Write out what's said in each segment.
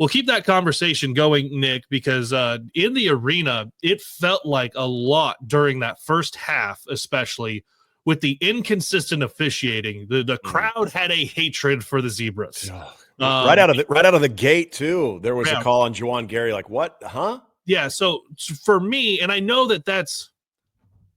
we'll keep that conversation going, Nick, because in the arena, it felt like a lot during that first half, especially with the inconsistent officiating. The crowd had a hatred for the Zebras. Right out of the gate, too. There was a call on Juwan Gary, like, what? Huh? Yeah, so for me, and I know that's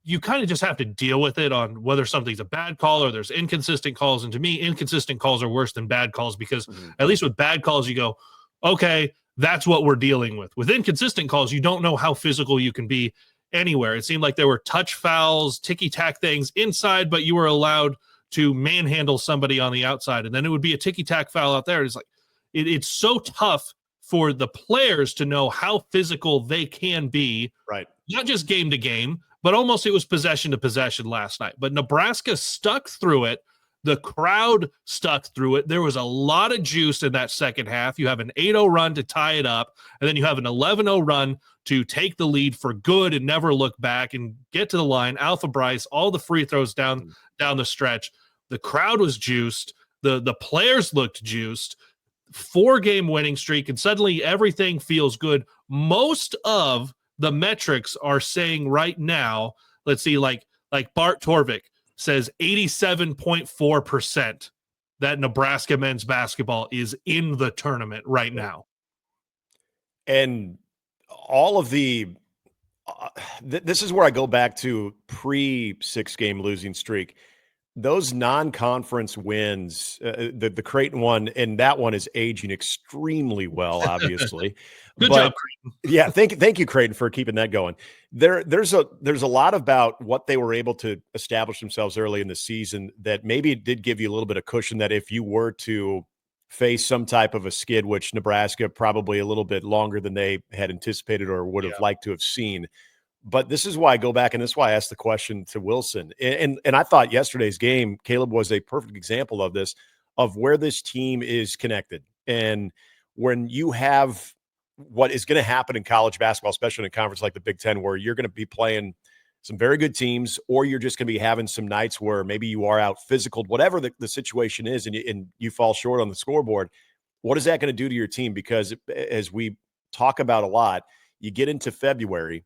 you kind of just have to deal with it on whether something's a bad call or there's inconsistent calls. And to me, inconsistent calls are worse than bad calls because at least with bad calls, you go, okay, that's what we're dealing with. With inconsistent calls, you don't know how physical you can be anywhere. It seemed like there were touch fouls, ticky-tack things inside, but you were allowed to manhandle somebody on the outside. And then it would be a ticky-tack foul out there. It's like it's so tough for the players to know how physical they can be. Right. Not just game to game, but almost it was possession to possession last night. But Nebraska stuck through it. The crowd stuck through it. There was a lot of juice in that second half. You have an 8-0 run to tie it up, and then you have an 11-0 run to take the lead for good and never look back and get to the line. Alpha Bryce, all the free throws down the stretch. The crowd was juiced. The players looked juiced. 4-game winning streak, and suddenly everything feels good. Most of the metrics are saying right now, let's see, like Bart Torvik says 87.4% that Nebraska men's basketball is in the tournament right now. And all of the this is where I go back to pre-6-game losing streak. Those non-conference wins, the Creighton one, and that one is aging extremely well, obviously. Good job, Creighton. Yeah, thank you, Creighton, for keeping that going. There's a lot about what they were able to establish themselves early in the season that maybe it did give you a little bit of cushion that if you were to face some type of a skid, which Nebraska probably a little bit longer than they had anticipated or would have liked to have seen. But this is why I go back, and this is why I asked the question to Wilson. And I thought yesterday's game, Kaleb, was a perfect example of this, of where this team is connected. And when you have what is going to happen in college basketball, especially in a conference like the Big Ten, where you're going to be playing some very good teams, or you're just going to be having some nights where maybe you are out physicaled, whatever the situation is, and you fall short on the scoreboard, what is that going to do to your team? Because as we talk about a lot, you get into February,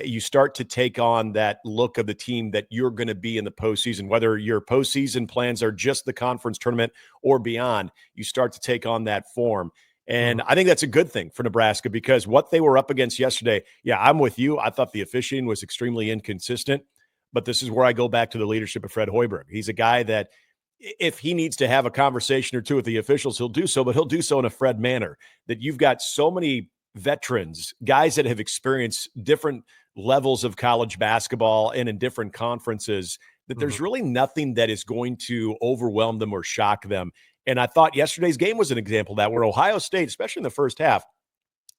you start to take on that look of the team that you're going to be in the postseason, whether your postseason plans are just the conference tournament or beyond, you start to take on that form. And I think that's a good thing for Nebraska, because what they were up against yesterday, I'm with you. I thought the officiating was extremely inconsistent, but this is where I go back to the leadership of Fred Hoiberg. He's a guy that if he needs to have a conversation or two with the officials, he'll do so, but he'll do so in a Fred manner. That you've got so many veterans, guys that have experienced different levels of college basketball and in different conferences, that there's really nothing that is going to overwhelm them or shock them. And I thought yesterday's game was an example of that, where Ohio State, especially in the first half,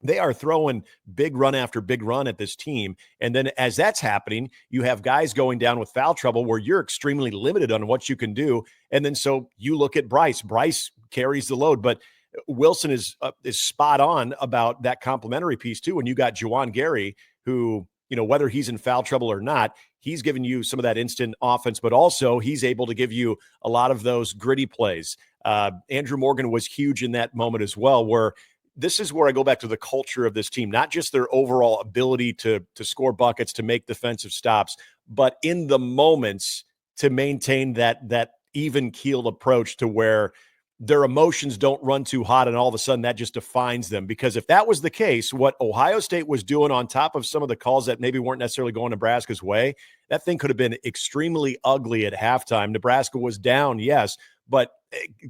they are throwing big run after big run at this team. And then as that's happening, you have guys going down with foul trouble where you're extremely limited on what you can do. And then so you look at Bryce. Bryce carries the load, but Wilson is spot on about that complimentary piece too. When you got Juwan Gary, who, whether he's in foul trouble or not, he's giving you some of that instant offense, but also he's able to give you a lot of those gritty plays. Andrew Morgan was huge in that moment as well, where this is where I go back to the culture of this team, not just their overall ability to score buckets, to make defensive stops, but in the moments to maintain that even-keeled approach to where their emotions don't run too hot and all of a sudden that just defines them. Because if that was the case, what Ohio State was doing on top of some of the calls that maybe weren't necessarily going Nebraska's way, that thing could have been extremely ugly at halftime. Nebraska was down, yes, but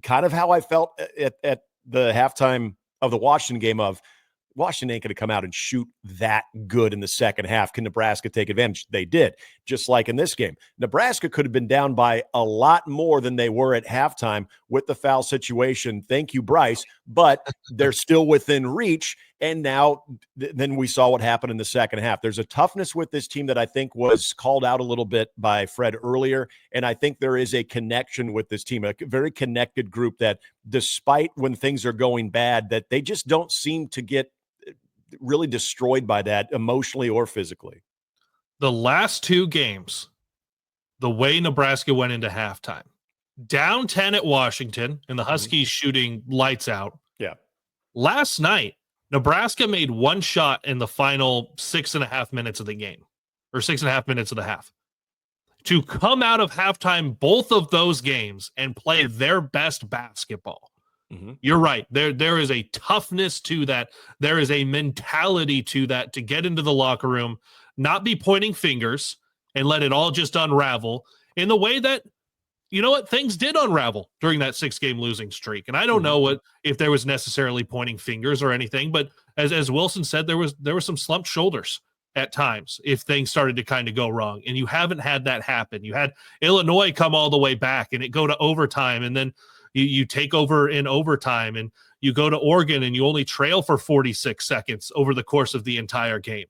kind of how I felt at the halftime of the Washington game of Washington ain't going to come out and shoot that good in the second half. Can Nebraska take advantage? They did, just like in this game. Nebraska could have been down by a lot more than they were at halftime with the foul situation. Thank you, Bryce. But they're still within reach. And now then we saw what happened in the second half. There's a toughness with this team that I think was called out a little bit by Fred earlier. And I think there is a connection with this team, a very connected group that despite when things are going bad, that they just don't seem to get really destroyed by that emotionally or physically. The last two games, the way Nebraska went into halftime, down 10 at Washington and the Huskies shooting lights out. Yeah. Last night, Nebraska made one shot in the final 6.5 minutes of the game, or 6.5 minutes of the half. To come out of halftime, both of those games, and play their best basketball. You're right. There is a toughness to that. There is a mentality to that, to get into the locker room, not be pointing fingers, and let it all just unravel in the way that, you know what, things did unravel during that 6-game losing streak. And I don't know if there was necessarily pointing fingers or anything, but as Wilson said, there were some slumped shoulders at times if things started to kind of go wrong. And you haven't had that happen. You had Illinois come all the way back and it go to overtime, and then you take over in overtime, and you go to Oregon and you only trail for 46 seconds over the course of the entire game.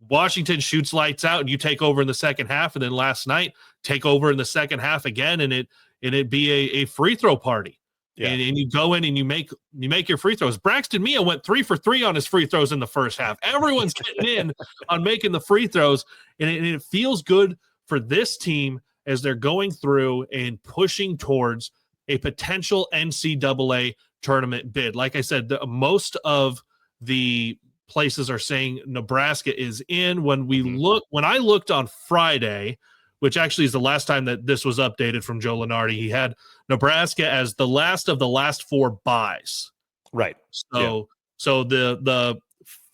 Washington shoots lights out and you take over in the second half, and then last night take over in the second half again, and it be a free throw party. Yeah. And you go in and you make your free throws. Braxton Mia went 3 for 3 on his free throws in the first half. Everyone's getting in on making the free throws, and it feels good for this team as they're going through and pushing towards a potential NCAA tournament bid. Like I said, most of the places are saying Nebraska is in. When I looked on Friday, which actually is the last time that this was updated from Joe Lunardi, he had Nebraska as the last of the last 4 buys. Right. So the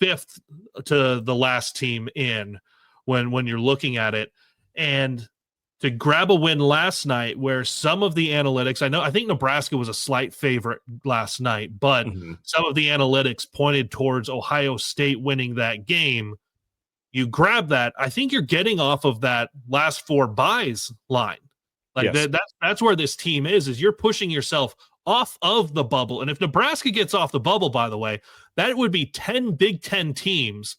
5th to the last team in when you're looking at it. And to grab a win last night where some of the analytics, I think Nebraska was a slight favorite last night, but some of the analytics pointed towards Ohio State winning that game. You grab that, I think you're getting off of that last 4 buys line. Like that's where this team is you're pushing yourself off of the bubble. And if Nebraska gets off the bubble, by the way, that would be 10 Big Ten teams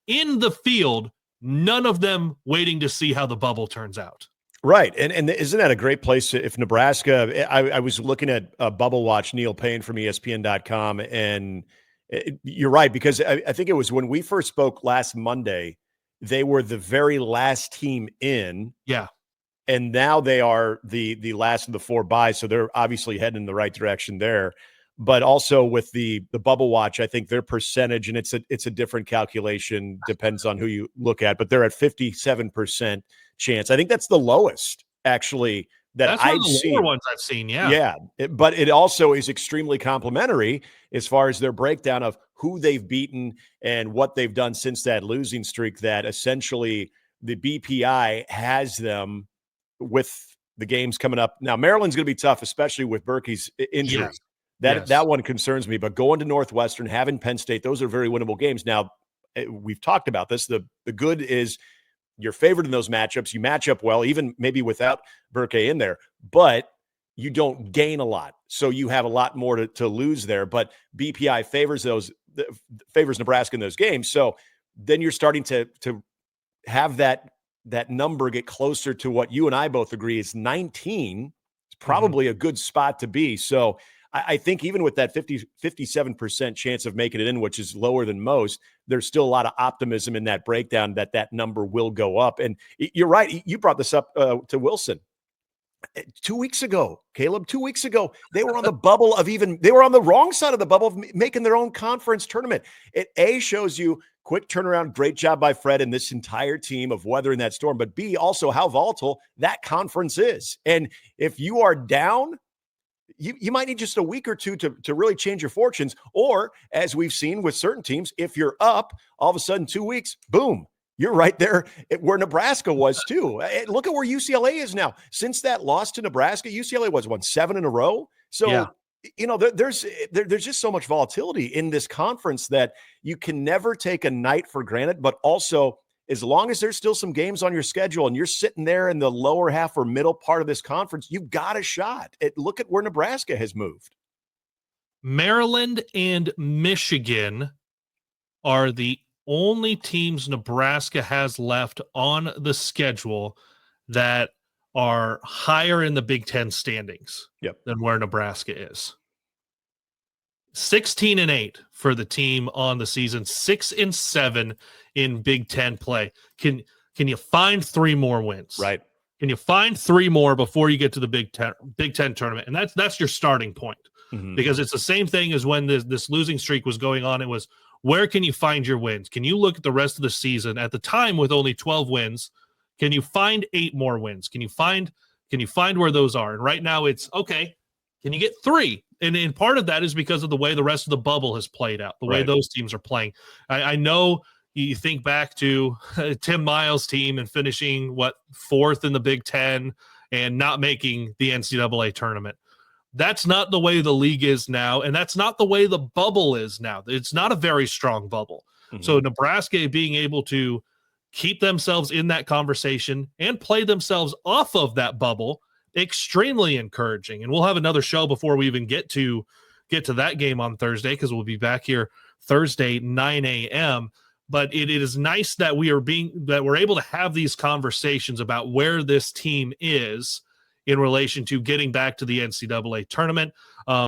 in the field, none of them waiting to see how the bubble turns out. Right. And isn't that a great place if Nebraska, I was looking at Bubble Watch, Neil Payne from ESPN.com, and you're right, because I think it was when we first spoke last Monday, they were the very last team in. Yeah. And now they are the last of the 4 buys. So they're obviously heading in the right direction there. But also with the Bubble Watch, I think their percentage, and it's a different calculation, depends on who you look at, but they're at 57% chance. I think that's the lowest, actually, that's I've seen. Lower ones I've seen, yeah. Yeah, but it also is extremely complimentary as far as their breakdown of who they've beaten and what they've done since that losing streak, that essentially the BPI has them with the games coming up. Now, Maryland's going to be tough, especially with Berkey's injury. Yes. That one concerns me, but going to Northwestern, having Penn State, those are very winnable games. Now, we've talked about this. The good is you're favored in those matchups. You match up well, even maybe without Berkey in there, but you don't gain a lot. So you have a lot more to lose there. But BPI favors Nebraska in those games. So then you're starting to have that number get closer to what you and I both agree is 19. It's probably a good spot to be. So I think even with that 57% chance of making it in, which is lower than most, there's still a lot of optimism in that breakdown that number will go up. And you're right. You brought this up to Wilson 2 weeks ago, Caleb. 2 weeks ago, they were on the bubble of they were on the wrong side of the bubble of making their own conference tournament. It shows you quick turnaround, great job by Fred and this entire team of weathering that storm, but B, also how volatile that conference is. And if you are down, you might need just a week or two to really change your fortunes. Or, as we've seen with certain teams, if you're up, all of a sudden 2 weeks, boom, you're right there where Nebraska was too. Look at where UCLA is now. Since that loss to Nebraska, UCLA won 7 in a row. So, there's just so much volatility in this conference that you can never take a night for granted. But also, as long as there's still some games on your schedule and you're sitting there in the lower half or middle part of this conference, you've got a shot. Look at where Nebraska has moved. Maryland and Michigan are the only teams Nebraska has left on the schedule that are higher in the Big Ten standings than where Nebraska is. 16-8 for the team on the season, 6-7 in Big Ten play. Can you find 3 more wins? Right. Can you find 3 more before you get to the Big Ten tournament? And that's your starting point. because it's the same thing as when this losing streak was going on. It was, where can you find your wins? Can you look at the rest of the season at the time with only 12 wins? Can you find 8 more wins? Can you find where those are? And right now it's, okay, can you get 3? And part of that is because of the way the rest of the bubble has played out, the way those teams are playing. I know you think back to Tim Miles' team and finishing 4th in the Big Ten and not making the NCAA tournament. That's not the way the league is now, and that's not the way the bubble is now. It's not a very strong bubble. So Nebraska being able to keep themselves in that conversation and play themselves off of that bubble, extremely encouraging. And we'll have another show before we even get to that game on Thursday, because we'll be back here Thursday 9 a.m. But it is nice that we're able to have these conversations about where this team is in relation to getting back to the NCAA tournament.